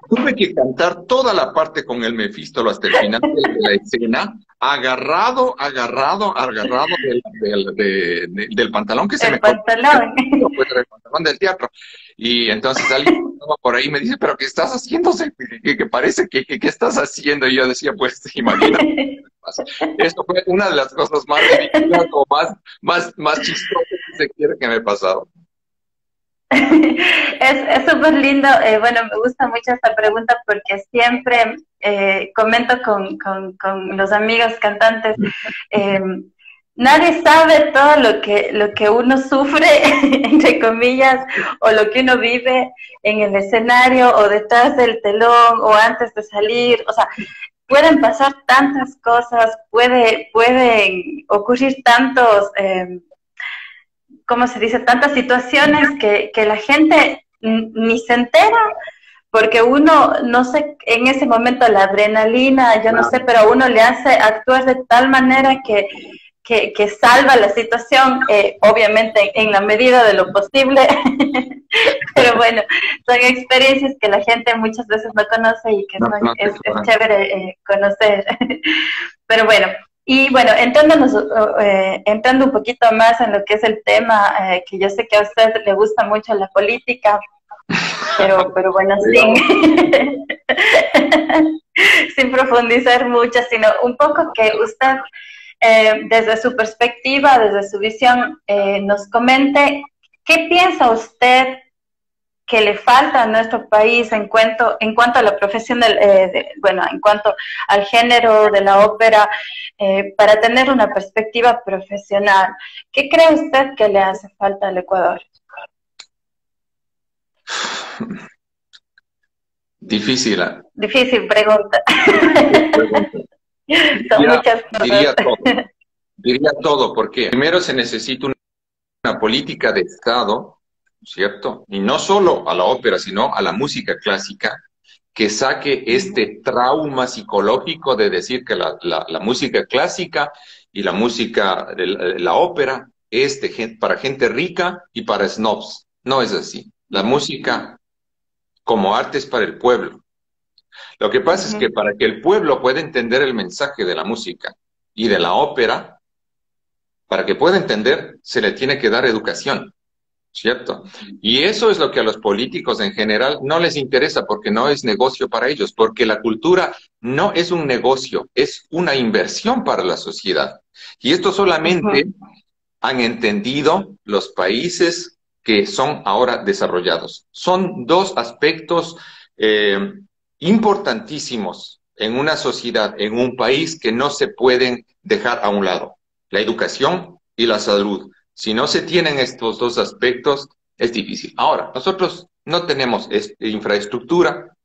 Tuve que cantar toda la parte con el Mefístolo hasta el final de la escena, agarrado del pantalón que se me cortó. Pues, el pantalón del teatro. Y entonces alguien estaba por ahí y me dice, ¿pero qué estás haciendo? Que parece que estás haciendo. Y yo decía, pues, imagínate. Esto fue una de las cosas más ridículas o más chistosas que se quiere que me ha pasado. Es súper lindo. Bueno, me gusta mucho esta pregunta porque siempre comento con los amigos cantantes, nadie sabe todo lo que uno sufre, entre comillas, o lo que uno vive en el escenario o detrás del telón o antes de salir. O sea, pueden pasar tantas cosas, pueden ocurrir tantos... ¿cómo se dice? Tantas situaciones que la gente ni se entera, porque uno, no sé, en ese momento la adrenalina, yo no sé, pero a uno le hace actuar de tal manera que salva la situación, obviamente en la medida de lo posible, pero bueno, son experiencias que la gente muchas veces no conoce y que es chévere conocer. Pero bueno, y bueno, entrando un poquito más en lo que es el tema, que yo sé que a usted le gusta mucho la política, pero bueno, sin profundizar mucho, sino un poco que usted, desde su perspectiva, desde su visión, nos comente qué piensa usted que le falta a nuestro país en cuanto a la profesión en cuanto al género de la ópera, para tener una perspectiva profesional. ¿Qué cree usted que le hace falta al Ecuador? Difícil. Difícil pregunta. Son muchas cosas. Diría todo, porque primero se necesita una política de Estado, ¿cierto? Y no solo a la ópera, sino a la música clásica, que saque este trauma psicológico de decir que la música clásica y la música de la ópera es para gente rica y para snobs. No es así. La música como arte es para el pueblo. Lo que pasa es que para que el pueblo pueda entender el mensaje de la música y de la ópera, para que pueda entender, se le tiene que dar educación. ¿cierto? Y eso es lo que a los políticos en general no les interesa porque no es negocio para ellos, porque la cultura no es un negocio, es una inversión para la sociedad. Y esto solamente han entendido los países que son ahora desarrollados. Son dos aspectos importantísimos en una sociedad, en un país que no se pueden dejar a un lado, la educación y la salud. Si no se tienen estos dos aspectos, es difícil. Ahora, nosotros no tenemos infraestructura,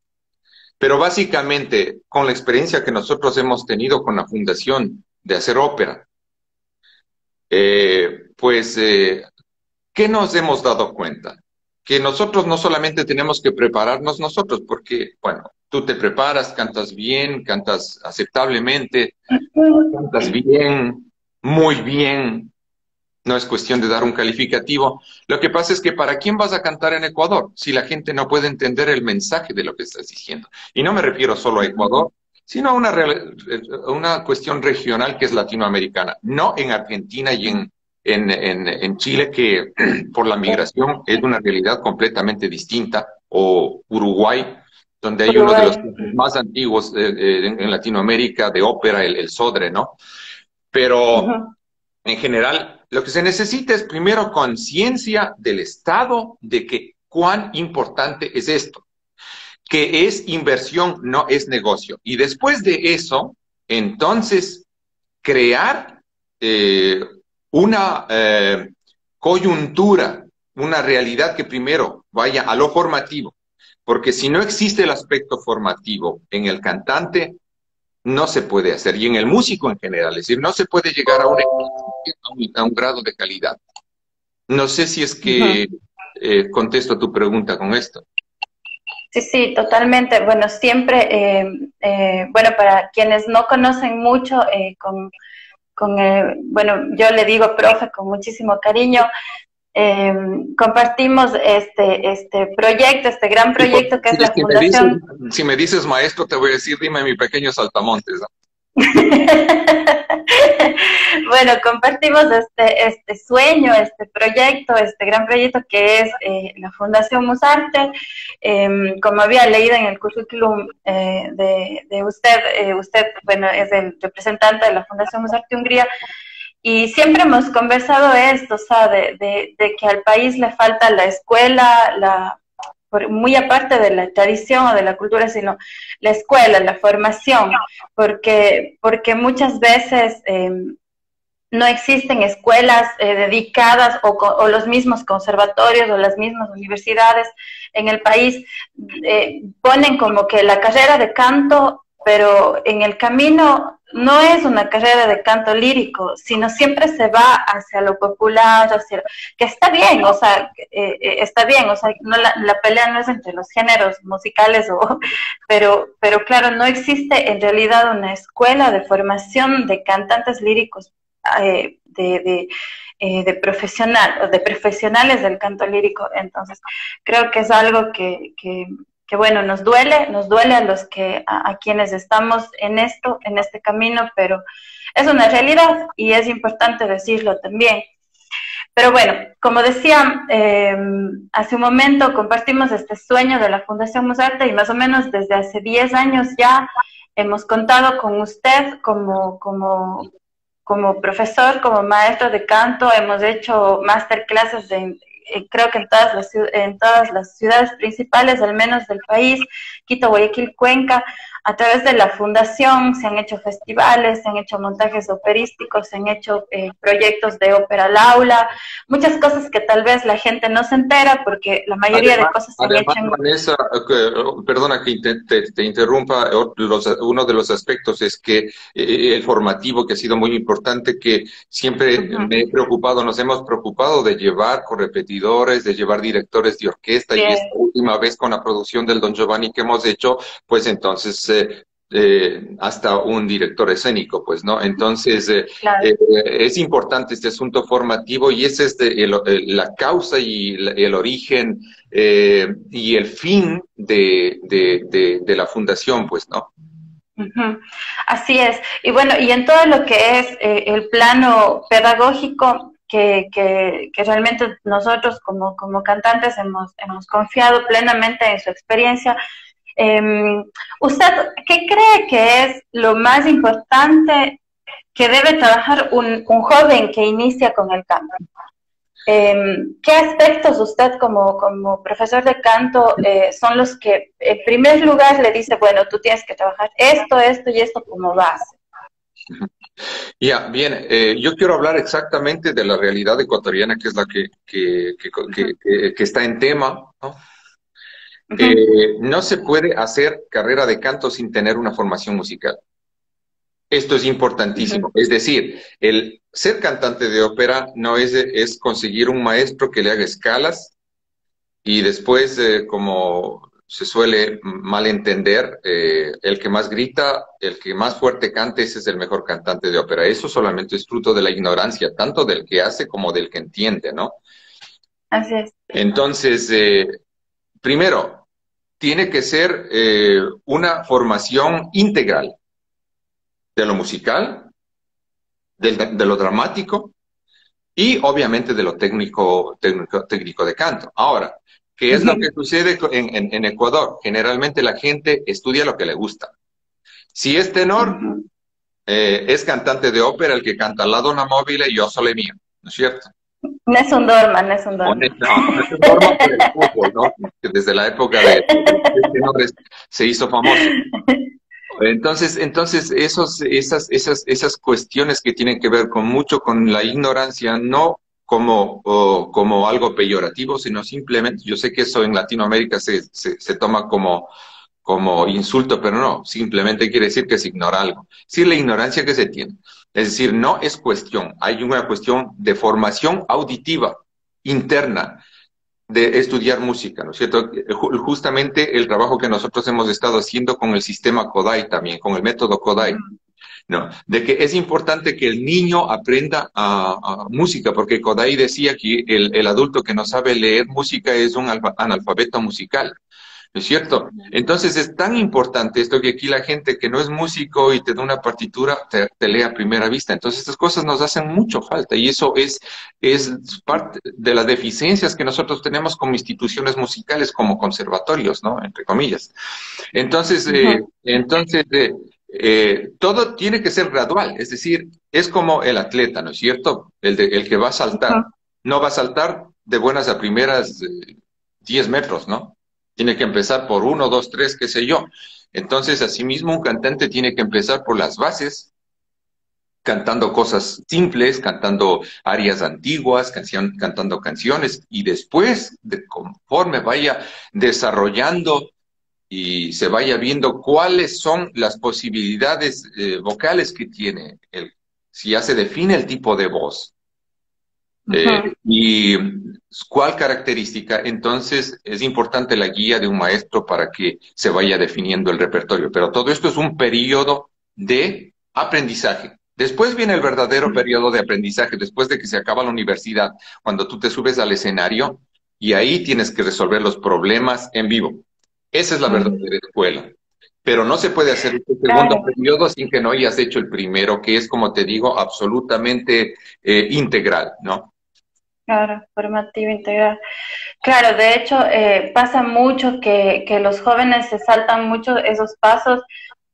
pero básicamente con la experiencia que nosotros hemos tenido con la Fundación de hacer ópera, ¿qué nos hemos dado cuenta? Que nosotros no solamente tenemos que prepararnos nosotros, porque, bueno, tú te preparas, cantas bien, cantas aceptablemente, cantas bien, muy bien, no es cuestión de dar un calificativo. Lo que pasa es que ¿para quién vas a cantar en Ecuador si la gente no puede entender el mensaje de lo que estás diciendo? Y no me refiero solo a Ecuador, sino a una cuestión regional que es latinoamericana, no en Argentina y en Chile, que por la migración es una realidad completamente distinta, o Uruguay, donde hay uno de los más antiguos en Latinoamérica de ópera, el Sodre, ¿no? Pero en general, lo que se necesita es primero conciencia del Estado de que cuán importante es esto, que es inversión, no es negocio. Y después de eso, entonces, crear una coyuntura, una realidad que primero vaya a lo formativo, porque si no existe el aspecto formativo en el cantante, no se puede hacer, y en el músico en general, es decir, no se puede llegar a un grado de calidad. No sé si es que contesto tu pregunta con esto. Sí, sí, totalmente. Bueno, siempre, bueno, para quienes no conocen mucho, bueno, yo le digo profe con muchísimo cariño, compartimos este proyecto, este gran proyecto que es la Fundación. Si me dices maestro, te voy a decir, dime mi pequeño saltamontes, ¿no? Bueno, compartimos este sueño, este proyecto, este gran proyecto que es la Fundación Musarte. Como había leído en el currículum de usted, usted, bueno, es el representante de la Fundación Musarte Hungría, y siempre hemos conversado esto, o sea, de que al país le falta la escuela, muy aparte de la tradición o de la cultura, sino la escuela, la formación, porque muchas veces no existen escuelas dedicadas o los mismos conservatorios o las mismas universidades en el país ponen como que la carrera de canto, pero en el camino no es una carrera de canto lírico, sino siempre se va hacia lo popular, que está bien, o sea, no, la pelea no es entre los géneros musicales, pero claro, no existe en realidad una escuela de formación de cantantes líricos de profesionales del canto lírico. Entonces, creo que es algo que bueno, nos duele a los a quienes estamos en este camino, pero es una realidad y es importante decirlo también. Pero bueno, como decía, hace un momento compartimos este sueño de la Fundación Musarte y más o menos desde hace 10 años ya hemos contado con usted como profesor, como maestro de canto. Hemos hecho masterclasses creo que en todas las ciudades principales, al menos del país, Quito, Guayaquil, Cuenca. A través de la fundación se han hecho festivales, se han hecho montajes operísticos, se han hecho proyectos de ópera al aula, muchas cosas que tal vez la gente no se entera porque la mayoría de cosas se han hecho en... Vanessa, perdona que te interrumpa, uno de los aspectos es que el formativo, que ha sido muy importante, que siempre nos hemos preocupado de llevar correpetidores, de llevar directores de orquesta, y esta última vez con la producción del Don Giovanni que hemos hecho, pues entonces hasta un director escénico, pues, ¿no? Entonces, claro, es importante este asunto formativo, y ese es la causa y el origen y el fin de la fundación, pues, ¿no? Así es. Y bueno, y en todo lo que es el plano pedagógico, que realmente nosotros como cantantes hemos confiado plenamente en su experiencia. ¿Usted qué cree que es lo más importante que debe trabajar un joven que inicia con el canto? ¿Qué aspectos usted como profesor de canto son los que en primer lugar le dice, bueno, tú tienes que trabajar esto y esto como base? Ya, bien, yo quiero hablar exactamente de la realidad ecuatoriana, que es la que está en tema, ¿no? No se puede hacer carrera de canto sin tener una formación musical. Esto es importantísimo. Es decir, el ser cantante de ópera no es conseguir un maestro que le haga escalas y después, como se suele malentender, el que más grita, el que más fuerte cante, ese es el mejor cantante de ópera. Eso solamente es fruto de la ignorancia, tanto del que hace como del que entiende, ¿no? Así es. Entonces, primero, tiene que ser una formación integral de lo musical, de lo dramático y obviamente de lo técnico de canto. Ahora, ¿qué es lo que sucede en Ecuador? Generalmente la gente estudia lo que le gusta. Si es tenor, es cantante de ópera el que canta al lado una móvil y yo sole mío, ¿no es cierto? Nessun Dorma, Nessun Dorma. No, es norma por el fútbol, ¿no? Que desde la época de tenores se hizo famoso. Entonces esas cuestiones que tienen que ver con mucho con la ignorancia, no como algo peyorativo, sino simplemente, yo sé que eso en Latinoamérica se toma como insulto, pero no, simplemente quiere decir que se ignora algo. Sí, la ignorancia que se tiene. Es decir, no es cuestión, hay una cuestión de formación auditiva interna de estudiar música, ¿no es cierto? Justamente el trabajo que nosotros hemos estado haciendo con el sistema Kodai también, con el método Kodai, ¿no? De que es importante que el niño aprenda a música, porque Kodai decía que el adulto que no sabe leer música es un analfabeto musical. ¿No es cierto? Entonces es tan importante esto que aquí la gente que no es músico y te da una partitura, te lee a primera vista. Entonces estas cosas nos hacen mucho falta y eso es parte de las deficiencias que nosotros tenemos como instituciones musicales, como conservatorios, ¿no? Entre comillas. Entonces, todo tiene que ser gradual, es decir, es como el atleta, ¿no es cierto? El que va a saltar. No va a saltar de buenas a primeras 10 metros, ¿no? Tiene que empezar por 1, 2, 3, qué sé yo. Entonces, asimismo, un cantante tiene que empezar por las bases, cantando cosas simples, cantando arias antiguas, cantando canciones, y después, conforme vaya desarrollando y se vaya viendo cuáles son las posibilidades vocales que tiene, si ya se define el tipo de voz, y cuál característica, entonces es importante la guía de un maestro para que se vaya definiendo el repertorio. Pero todo esto es un periodo de aprendizaje. Después viene el verdadero periodo de aprendizaje, después de que se acaba la universidad, cuando tú te subes al escenario y ahí tienes que resolver los problemas en vivo. Esa es la verdadera escuela. Pero no se puede hacer este segundo periodo sin que no hayas hecho el primero, que es, como te digo, absolutamente integral, ¿no? Claro, formativo integral. Claro, de hecho, pasa mucho que los jóvenes se saltan mucho esos pasos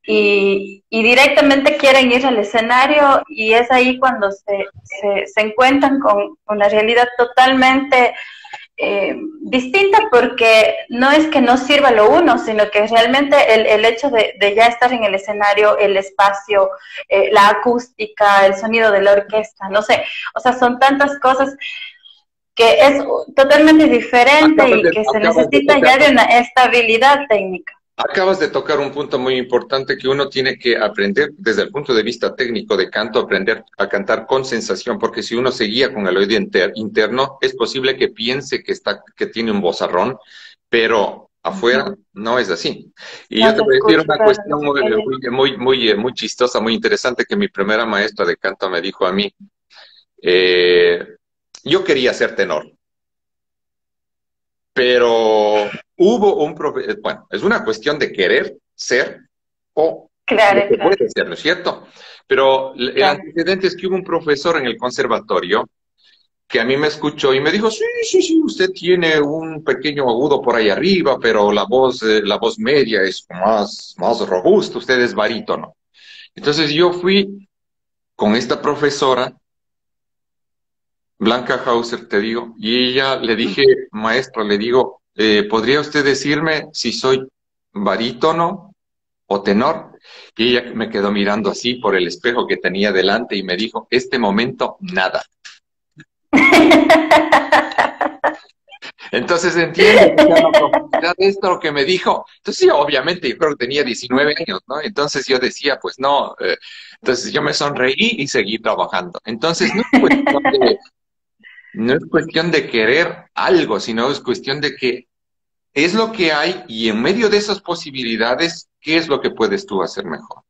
y directamente quieren ir al escenario y es ahí cuando se encuentran con una realidad totalmente distinta, porque no es que no sirva lo uno, sino que realmente el hecho de ya estar en el escenario, el espacio, la acústica, el sonido de la orquesta, no sé, o sea, son tantas cosas que es totalmente diferente y que se necesita ya de una estabilidad técnica. Acabas de tocar un punto muy importante que uno tiene que aprender desde el punto de vista técnico de canto, aprender a cantar con sensación, porque si uno se guía con el oído interno, es posible que piense que tiene un vozarrón, pero afuera no es así. Y yo te voy a decir una cuestión muy chistosa, muy interesante, que mi primera maestra de canto me dijo a mí. Yo quería ser tenor, pero hubo un profesor, bueno, es una cuestión de querer ser o lo que puede ser, ¿no es cierto? Pero el antecedente es que hubo un profesor en el conservatorio que a mí me escuchó y me dijo, sí, sí, sí, usted tiene un pequeño agudo por ahí arriba, pero la voz media es más robusta, usted es barítono. Entonces yo fui con esta profesora, Blanca Hauser, te digo, y ella le dije, maestro, le digo, ¿podría usted decirme si soy barítono o tenor? Y ella me quedó mirando así por el espejo que tenía delante y me dijo, este momento, nada. Entonces entiende la profundidad de esto que me dijo. Entonces, sí, obviamente, yo creo que tenía 19 años, ¿no? Entonces yo decía, pues no. Entonces yo me sonreí y seguí trabajando. Entonces no es cuestión de querer algo, sino es cuestión de que es lo que hay y en medio de esas posibilidades, ¿qué es lo que puedes tú hacer mejor?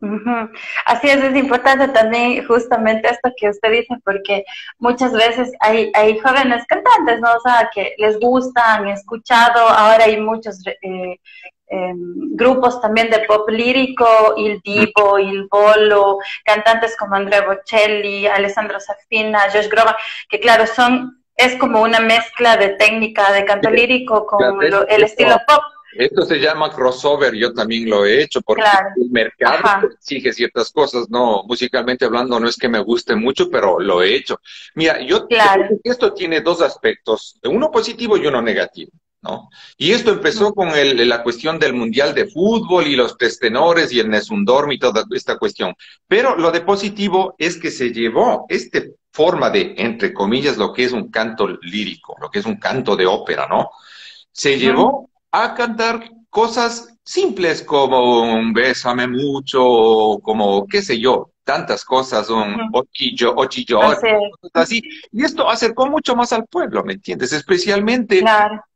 Ujú. Así es importante también justamente esto que usted dice, porque muchas veces hay jóvenes cantantes, ¿no? O sea, que les gusta, han escuchado, ahora hay muchos grupos también de pop lírico, Il Divo, Il Bolo, cantantes como Andrea Bocelli, Alessandro Safina, Josh Groban, que claro, es como una mezcla de técnica de canto lírico con el estilo pop. Esto se llama crossover, yo también lo he hecho porque Claro. el mercado exige ciertas cosas, no, musicalmente hablando no es que me guste mucho, pero lo he hecho. Mira, yo creo que esto tiene dos aspectos, uno positivo y uno negativo, ¿no? Y esto empezó con la cuestión del Mundial de Fútbol y los tres tenores y el Nessun Dorma y toda esta cuestión. Pero lo de positivo es que se llevó esta forma de, entre comillas, lo que es un canto lírico, lo que es un canto de ópera, ¿no? Se llevó a cantar cosas simples como un bésame mucho, o como, qué sé yo, tantas cosas, un ochillo, cosas así. Y esto acercó mucho más al pueblo, ¿me entiendes? Especialmente,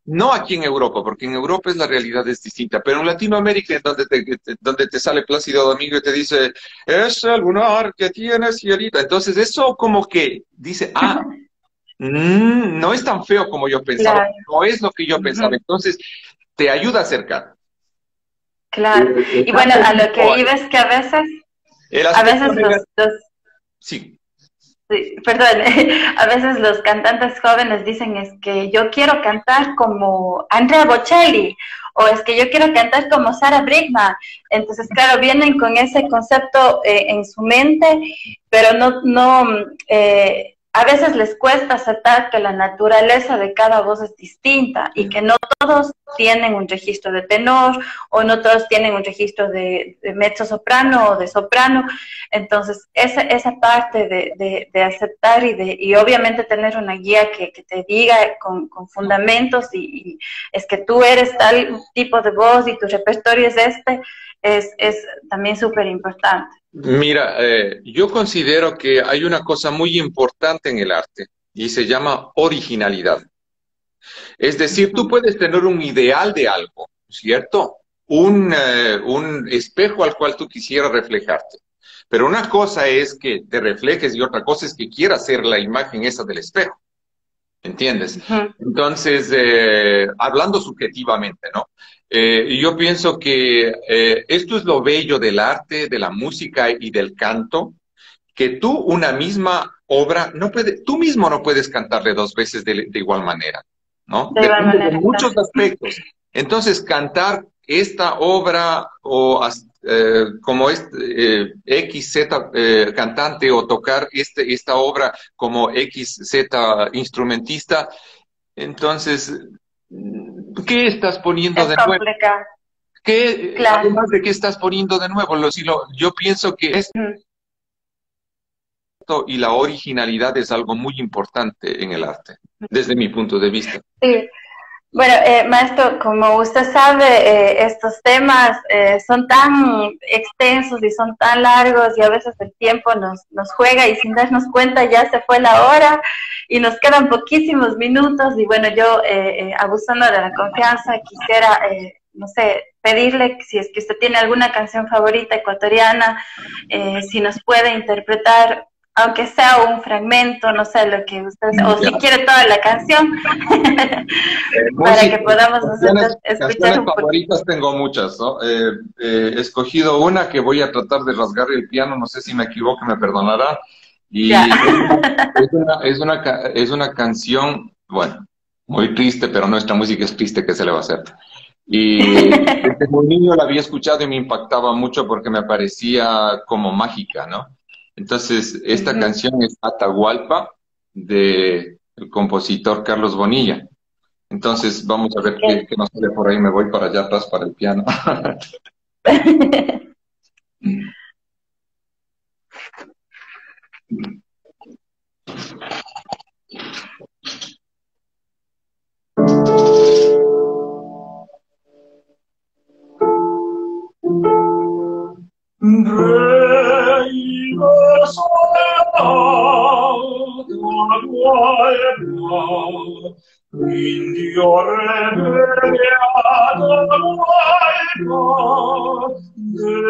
no aquí en Europa, porque en Europa la realidad es distinta, pero en Latinoamérica, donde te sale Plácido Domingo y te dice, es el lunar que tienes, cielita. Entonces eso como que dice, no es tan feo como yo pensaba, no es lo que yo pensaba. Entonces, te ayuda a acercar. Claro. Y bueno, a lo que iba es que a veces sí. Sí, perdón, a veces los cantantes jóvenes dicen es que yo quiero cantar como Andrea Bocelli o es que yo quiero cantar como Sarah Brightman. Entonces, claro, vienen con ese concepto en su mente, pero a veces les cuesta aceptar que la naturaleza de cada voz es distinta y que no todos tienen un registro de tenor o no todos tienen un registro de mezzo soprano o de soprano. Entonces, esa parte de aceptar y obviamente tener una guía que te diga con fundamentos y es que tú eres tal tipo de voz y tu repertorio es es también súper importante. Mira, yo considero que hay una cosa muy importante en el arte y se llama originalidad. Es decir, tú puedes tener un ideal de algo, ¿cierto? Un espejo al cual tú quisieras reflejarte. Pero una cosa es que te reflejes y otra cosa es que quieras ser la imagen esa del espejo. ¿Entiendes? Entonces, hablando subjetivamente, ¿no? Yo pienso que esto es lo bello del arte, de la música y del canto, que tú una misma obra, tú mismo no puedes cantarle dos veces de igual manera, ¿no? Depende de muchos aspectos. Entonces, cantar esta obra o como XZ cantante o tocar esta obra como XZ instrumentista, entonces, ¿qué estás poniendo de nuevo? Además de qué estás poniendo de nuevo, yo pienso que esto y la originalidad es algo muy importante en el arte, desde mi punto de vista. Sí. Bueno, maestro, como usted sabe, estos temas son tan extensos y son tan largos y a veces el tiempo nos juega y sin darnos cuenta ya se fue la hora y nos quedan poquísimos minutos y bueno, yo abusando de la confianza quisiera, no sé, pedirle si es que usted tiene alguna canción favorita ecuatoriana, si nos puede interpretar aunque sea un fragmento, no sé lo que usted, o si quiere toda la canción, para que podamos nosotros escuchar un poco. Favoritas tengo muchas, ¿no? He escogido una que voy a tratar de rasgar el piano, no sé si me equivoco, me perdonará, Y Ya. es una canción, bueno, muy triste, pero nuestra música es triste, ¿qué se le va a hacer? Y desde muy niño la había escuchado y me impactaba mucho porque me parecía como mágica, ¿no? Entonces, esta Ujú. canción es Atahualpa, de el compositor Carlos Bonilla. Entonces, vamos a ver Ok. qué nos sale por ahí. Me voy para allá atrás para el piano. Indio rebelde,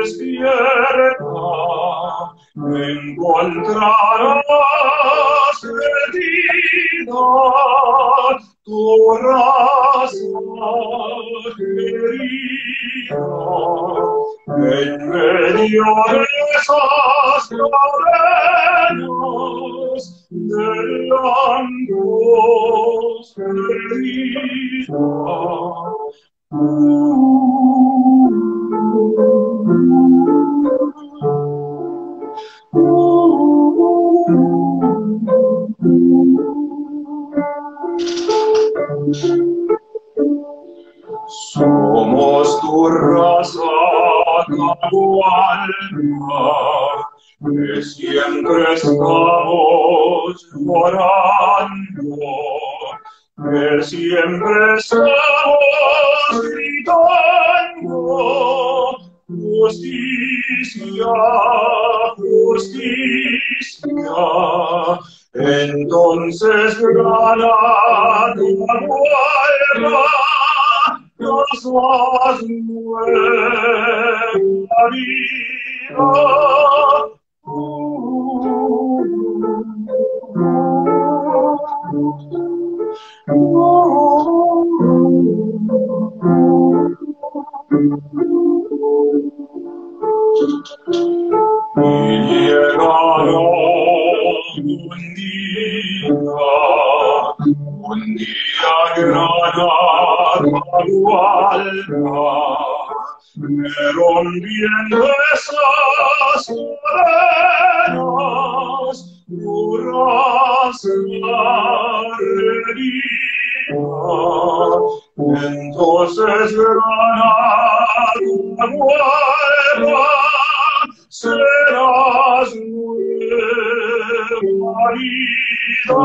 despierta, encontrarás perdida tu raza querida. En medio de esas cadenas del angustia. Somos tu raza Atahualpa, que siempre estamos llorando, que siempre estamos gritando, justicia, justicia. Entonces gana tu Atahualpa, nos das nueva vida. Y llegará un día gran Atahualpa, rompiendo esas cadenas, tu raza herida. Entonces gran Atahualpa, serás nueva vida.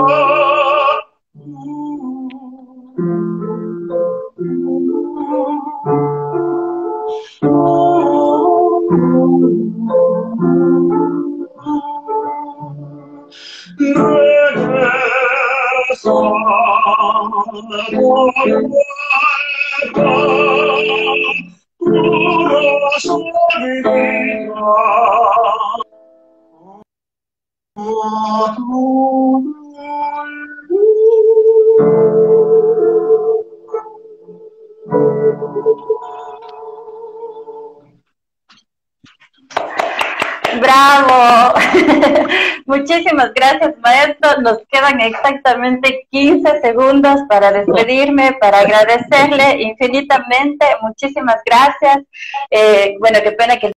Regresa, corazón ¡Bravo! Muchísimas gracias, maestro. Nos quedan exactamente 15 segundos para despedirme, para agradecerle infinitamente. Muchísimas gracias. Bueno, qué pena que